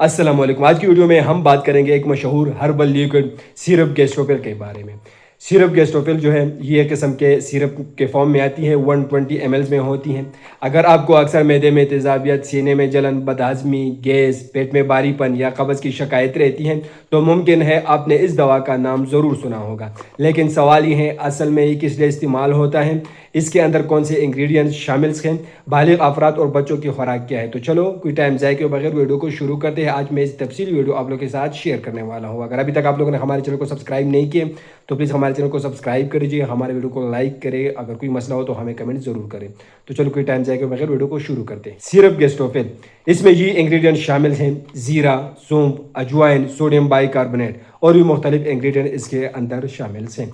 अस्सलाम वालेकुम। आज की वीडियो में हम बात करेंगे एक मशहूर हर्बल लिक्विड सिरप गैस्ट्रोफिल के बारे में। सिरप गैस्ट्रोफिल जो है ये एक किस्म के सिरप के फॉर्म में आती है, 120 ml में होती हैं। अगर आपको अक्सर मैदे में तेज़ाबियत, सीने में जलन, बदहज़मी, गैस, पेट में भारीपन या कब्ज़ की शिकायत रहती हैं तो मुमकिन है आपने इस दवा का नाम ज़रूर सुना होगा। लेकिन सवाल ये है असल में ये किस लिए इस्तेमाल होता है, इसके अंदर कौन से इंग्रेडिएंट्स शामिल हैं, बालिग अफराद और बच्चों की खुराक क्या है। तो चलो कोई टाइम ज़ाय के बगैर वीडियो को शुरू करते हैं। आज मैं इस तफसीली वीडियो आप लोगों के साथ शेयर करने वाला हूँ। अगर अभी तक आप लोगों ने हमारे चैनल को सब्सक्राइब नहीं किए तो प्लीज़ हमारे चैनल को सब्सक्राइब कर दीजिए, हमारे वीडियो को लाइक करें, अगर कोई मसला हो तो हमें कमेंट ज़रूर करें। तो चलो कोई टाइम ज़ाय के बगैर वीडियो को शुरू करते हैं। सिरप गैस्ट्रोफिल, इसमें ये इंग्रेडिएंट शामिल हैं ज़ीरा, सौंफ, अजवाइन, सोडियम बाइकार्बोनेट और भी मुख्तलिफ इंग्रेडिएंट इसके अंदर शामिल हैं।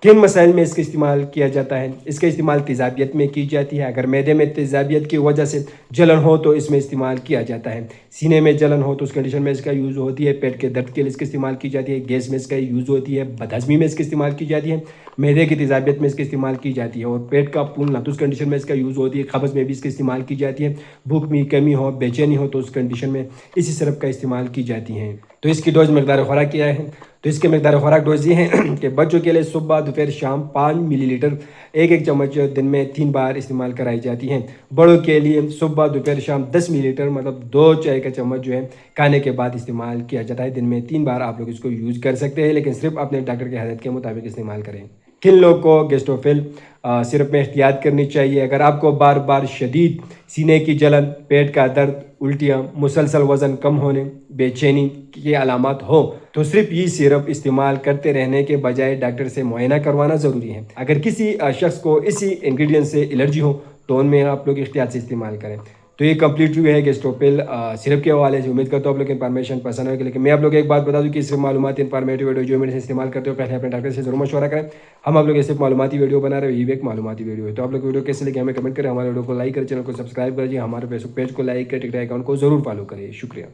किन मसाइल में इसका इस्तेमाल किया जाता है? इसका इस्तेमाल तेज़ाबियत में की जाती है। अगर मैदे में तेज़ाबियत की वजह से जलन हो तो इसमें इस्तेमाल किया जाता है। सीने में जलन हो तो उस कंडीशन में इसका यूज़ होती है। पेट के दर्द के लिए इसका इस्तेमाल की जाती है। गैस में इसका यूज़ होती है। बदहज़मी में इसका इस्तेमाल की जाती है। मैदे की तेज़ाबियत में इसका इस्तेमाल की जाती है। और पेट का फूलना तो उस कंडीशन में इसका यूज़ होती है। कब्ज़ में भी इसका इस्तेमाल की जाती है। भूख में कमी हो, बेचैनी हो तो उस कंडीशन में इसी सिरप का इस्तेमाल की जाती है। तो इसकी डोज मकदार खुराक क्या है? तो इसके मकदार खुराक डोज ये हैं कि बच्चों के लिए सुबह, दोपहर, शाम 5 मिलीलीटर एक चम्मच दिन में 3 बार इस्तेमाल कराई जाती हैं। बड़ों के लिए सुबह, दोपहर, शाम 10 मिलीलीटर मतलब 2 चाय का चम्मच जो है खाने के बाद इस्तेमाल किया जाता है। दिन में 3 बार आप लोग इसको यूज़ कर सकते हैं, लेकिन सिर्फ अपने डॉक्टर की हदायत के मुताबिक इस्तेमाल करें। किन लोगों को गैस्ट्रोफिल सिरप में एहतियात करनी चाहिए? अगर आपको बार बार शदीद सीने की जलन, पेट का दर्द, उल्टियाँ, मुसलसल वज़न कम होने, बेचैनी की अलामत हो तो सिर्फ ये सिरप इस्तेमाल करते रहने के बजाय डॉक्टर से मुआयना करवाना ज़रूरी है। अगर किसी शख्स को इसी इंग्रेडिएंट से एलर्जी हो तो उनमें आप लोग एहतियात से इस्तेमाल करें। तो ये कंप्लीट रिव्यू है गैस्ट्रोफिल सिरप के हवाले से। उम्मीद करता हूँ आप लोग इन्फॉर्मेशन पसंद होगी। लेकिन मैं आप लोग एक बात बता दूँ कि सिर्फ मालूमाती इन्फॉर्मेटिव वीडियो जो मेरे इस्तेमाल करते हो पहले अपने डॉक्टर से जरूर मशवरा करें। हम आप लोग सिर्फ मालूमाती वीडियो बना रहे हो, ये भी एक मालूमाती वीडियो है। तो आप लोग वीडियो कैसे लगे हमें कमेंट करें, हमारे वीडियो को लाइक करें, चैनल को सब्सक्राइब करें, हमारे फेसबुक पेज को लाइक करें, टिकटॉक अकाउंट को जरूर फॉलो करें। शुक्रिया।